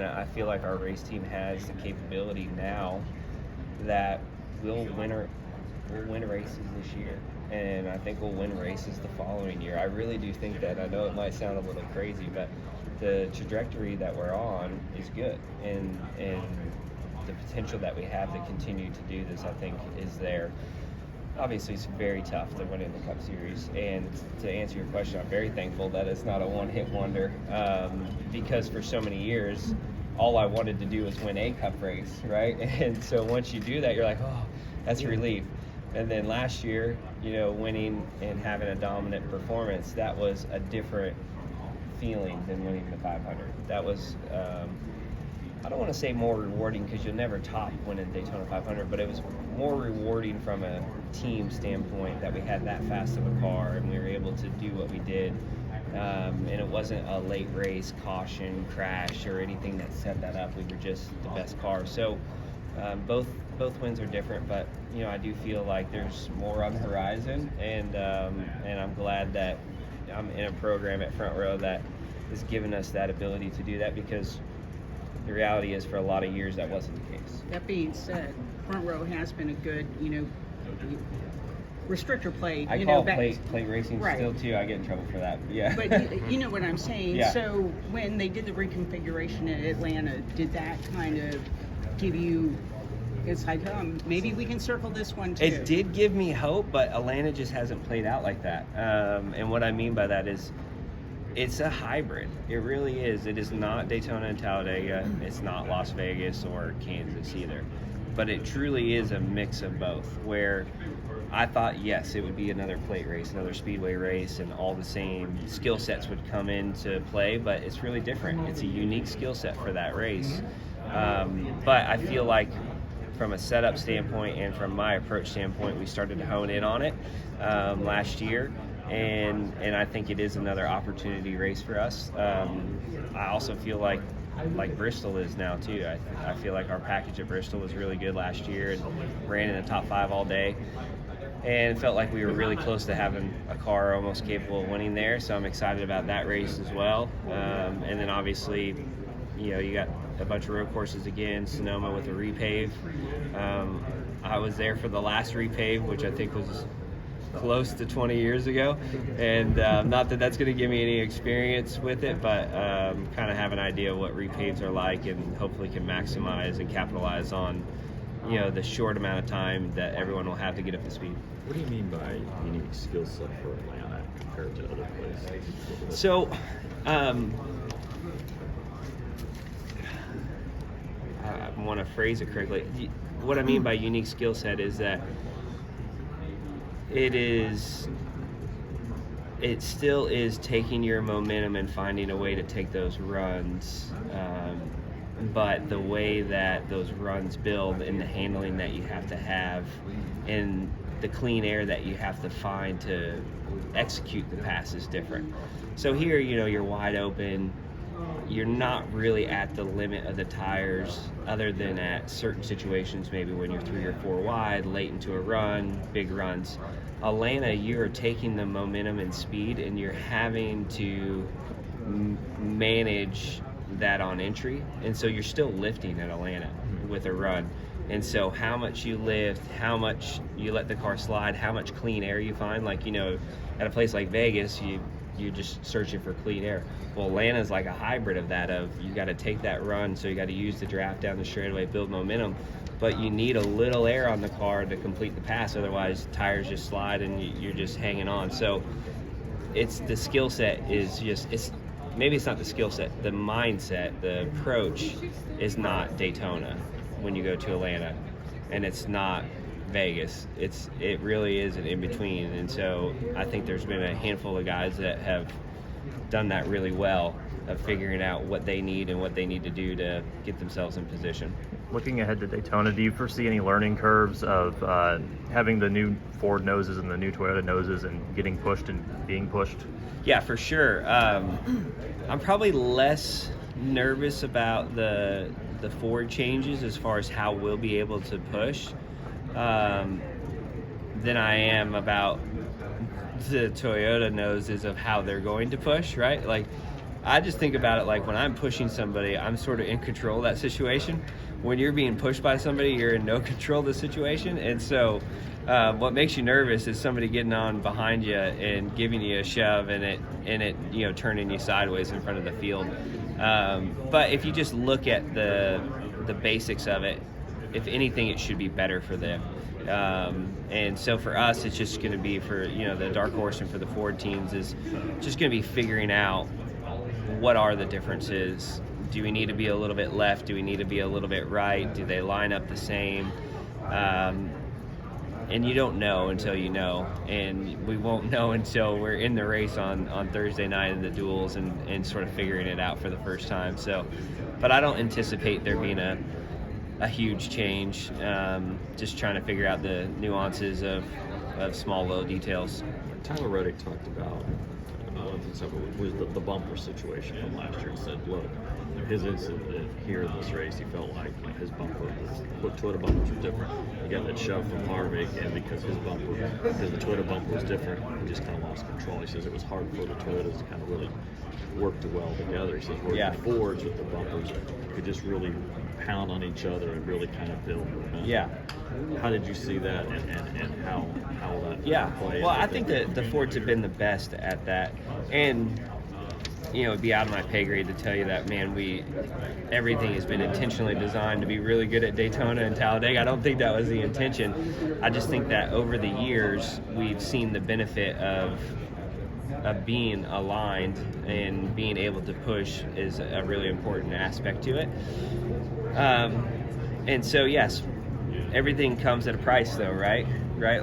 I feel like our race team has the capability now that we'll win races this year, and I think we'll win races the following year. I really do think that. I know it might sound a little crazy, but the trajectory that we're on is good, and the potential that we have to continue to do this, I think, is there. Obviously, it's very tough to win in the Cup Series, and to answer your question, I'm very thankful that it's not a one-hit wonder, because for so many years, all I wanted to do was win a Cup race, right? And so once you do that, you're like, oh, that's a relief. And then last year, winning and having a dominant performance, that was a different feeling than winning the 500. That was, I don't want to say more rewarding, because you'll never top winning Daytona 500, but it was more rewarding from a team standpoint that we had that fast of a car and we were able to do what we did. And it wasn't a late race caution, crash, or anything that set that up. We were just the best car. So both wins are different, but I do feel like there's more on the horizon, and I'm glad that I'm in a program at Front Row that has given us that ability to do that, because the reality is for a lot of years that wasn't the case. That being said, Front Row has been a good, restrictor plate. I call plate racing right. Still too. I get in trouble for that. Yeah. But you know what I'm saying. Yeah. So when they did the reconfiguration at Atlanta, did that kind of give you? It's like, maybe we can circle this one too. It did give me hope, but Atlanta just hasn't played out like that. And what I mean by that is, it's a hybrid. It really is. It is not Daytona and Talladega. It's not Las Vegas or Kansas either. But it truly is a mix of both, where I thought, yes, it would be another plate race, another speedway race, and all the same skill sets would come into play, but it's really different. It's a unique skill set for that race. But I feel like from a setup standpoint and from my approach standpoint, we started to hone in on it last year. And I think it is another opportunity race for us. I also feel like Bristol is now too. I feel like our package at Bristol was really good last year and ran in the top 5 all day, and felt like we were really close to having a car almost capable of winning there. So I'm excited about that race as well. And then obviously, you got a bunch of road courses again. Sonoma with a repave. I was there for the last repave, which I think was close to 20 years ago, and not that that's going to give me any experience with it, but kind of have an idea of what repaves are like, and hopefully can maximize and capitalize on the short amount of time that everyone will have to get up to speed. What do you mean by unique skill set for Atlanta compared to other places? So I want to phrase it correctly. What I mean by unique skill set is that it still is taking your momentum and finding a way to take those runs, but the way that those runs build and the handling that you have to have and the clean air that you have to find to execute the pass is different. So here, you're wide open. You're not really at the limit of the tires, other than at certain situations, maybe when you're 3 or 4 wide, late into a run, big runs. Atlanta, you're taking the momentum and speed, and you're having to manage that on entry. And so you're still lifting at Atlanta with a run. And so how much you lift, how much you let the car slide, how much clean air you find. Like, at a place like Vegas, you're just searching for clean air. Well, Atlanta's like a hybrid of that, of you got to take that run, so you got to use the draft down the straightaway, build momentum, but you need a little air on the car to complete the pass, otherwise tires just slide and you're just hanging on. So it's the skill set is just, maybe it's not the skill set, the mindset, the approach is not Daytona when you go to Atlanta, and it's not Vegas. It really is an in-between, and so I think there's been a handful of guys that have done that really well, of figuring out what they need and what they need to do to get themselves in position. Looking ahead to Daytona, do you foresee any learning curves of having the new Ford noses and the new Toyota noses and getting pushed and being pushed? Yeah, for sure. I'm probably less nervous about the Ford changes as far as how we'll be able to push than I am about the Toyota noses of how they're going to push, right? Like, I just think about it like when I'm pushing somebody, I'm sort of in control of that situation. When you're being pushed by somebody, you're in no control of the situation. And so what makes you nervous is somebody getting on behind you and giving you a shove and it turning you sideways in front of the field. But if you just look at the basics of it, if anything, it should be better for them. And so for us, it's just going to be for the dark horse and for the Ford teams is just going to be figuring out what are the differences. Do we need to be a little bit left? Do we need to be a little bit right? Do they line up the same? And you don't know until you know, and we won't know until we're in the race on Thursday night in the duels and sort of figuring it out for the first time. So, but I don't anticipate there being a huge change. Just trying to figure out the nuances of small little details. Tyler Reddick talked about one of the things was the bumper situation from last year and said, look, his incident here in this race, he felt like his bumper, the Toyota bumpers were different. He got that shove from Harvick, and because the Toyota bumper was different, he just kind of lost control. He says it was hard for the Toyotas to kind of really work well together. He says where the Fords with the bumpers could just really pound on each other and really kind of build momentum. Yeah. How did you see that, and how that played? Well, I think that the Fords have been the best at that, and it'd be out of my pay grade to tell you that, man, everything has been intentionally designed to be really good at Daytona and Talladega. I don't think that was the intention. I just think that over the years, we've seen the benefit of being aligned and being able to push is a really important aspect to it. And so, yes, everything comes at a price, though, right?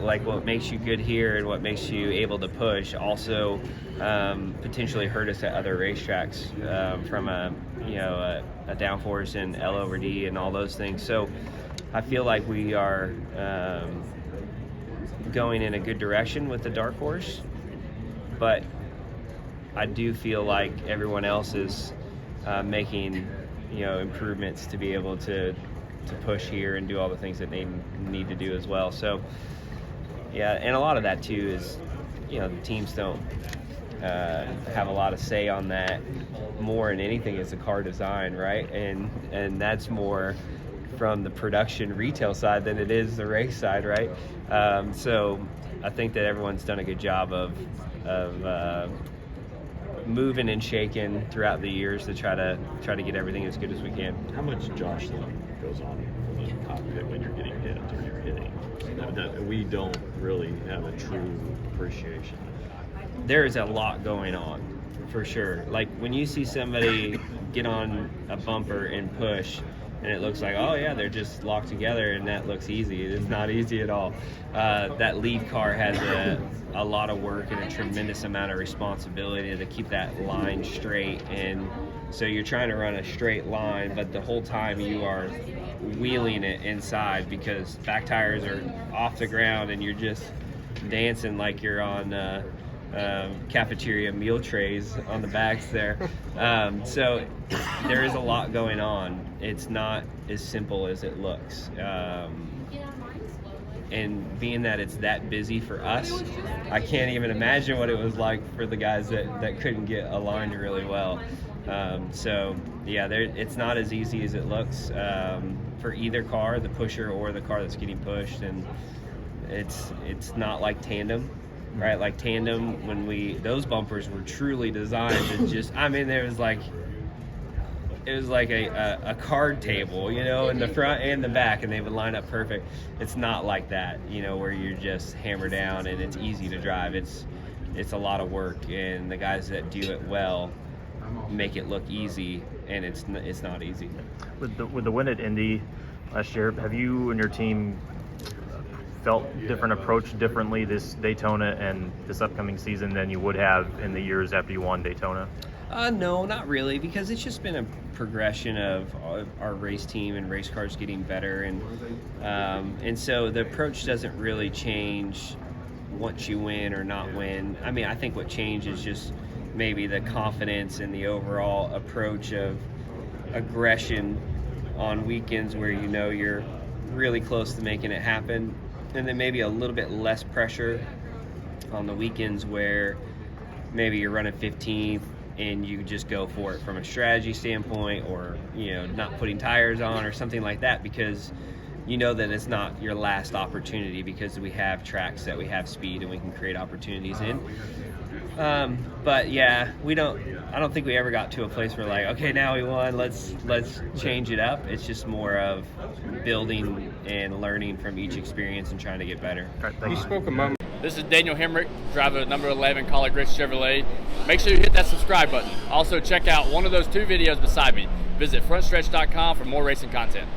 Like what makes you good here and what makes you able to push also potentially hurt us at other racetracks from a downforce and L over D and all those things. So I feel like we are going in a good direction with the dark horse, but I do feel like everyone else is making improvements to be able to push here and do all the things that they need to do as well. So yeah, and a lot of that too is the teams don't have a lot of say on that. More than anything is the car design, right? And that's more from the production retail side than it is the race side, right? So I think that everyone's done a good job of moving and shaking throughout the years to try to get everything as good as we can. How much jostling goes on in the cockpit when you're getting hit or you're hitting? That we don't really have a true appreciation of. There is a lot going on, for sure. Like when you see somebody get on a bumper and push, and it looks like, oh yeah, they're just locked together, and that looks easy. It's not easy at all. That lead car has a lot of work and a tremendous amount of responsibility to keep that line straight, and so you're trying to run a straight line, but the whole time you are wheeling it inside because back tires are off the ground and you're just dancing like you're on cafeteria meal trays on the backs there. So there is a lot going on. It's not as simple as it looks. And being that it's that busy for us, I can't even imagine what it was like for the guys that couldn't get aligned really well. So yeah, it's not as easy as it looks for either car, the pusher or the car that's getting pushed, and it's not like tandem, right? Like tandem, when those bumpers were truly designed to just, it was like a card table, in the front and the back, and they would line up perfect. It's not like that, where you're just hammer down and it's easy to drive. It's a lot of work, and the guys that do it well make it look easy, and it's not easy. With the win at Indy last year, have you and your team felt approach differently this Daytona and this upcoming season than you would have in the years after you won Daytona? No, not really, because it's just been a progression of our race team and race cars getting better, and so the approach doesn't really change once you win or not win. I think what changes is just maybe the confidence and the overall approach of aggression on weekends where you're really close to making it happen, and then maybe a little bit less pressure on the weekends where maybe you're running 15th and you just go for it from a strategy standpoint, or not putting tires on or something like that, because you know that it's not your last opportunity, because we have tracks that we have speed and we can create opportunities in. But yeah, I don't think we ever got to a place where like, okay, now we won, let's change it up. It's just more of building and learning from each experience and trying to get better. All right, thank you. spoke a moment. This is Daniel Hemrick, driver number 11 Collie Grix Chevrolet. Make sure you hit that subscribe button. Also check out one of those 2 videos beside me. Visit frontstretch.com for more racing content.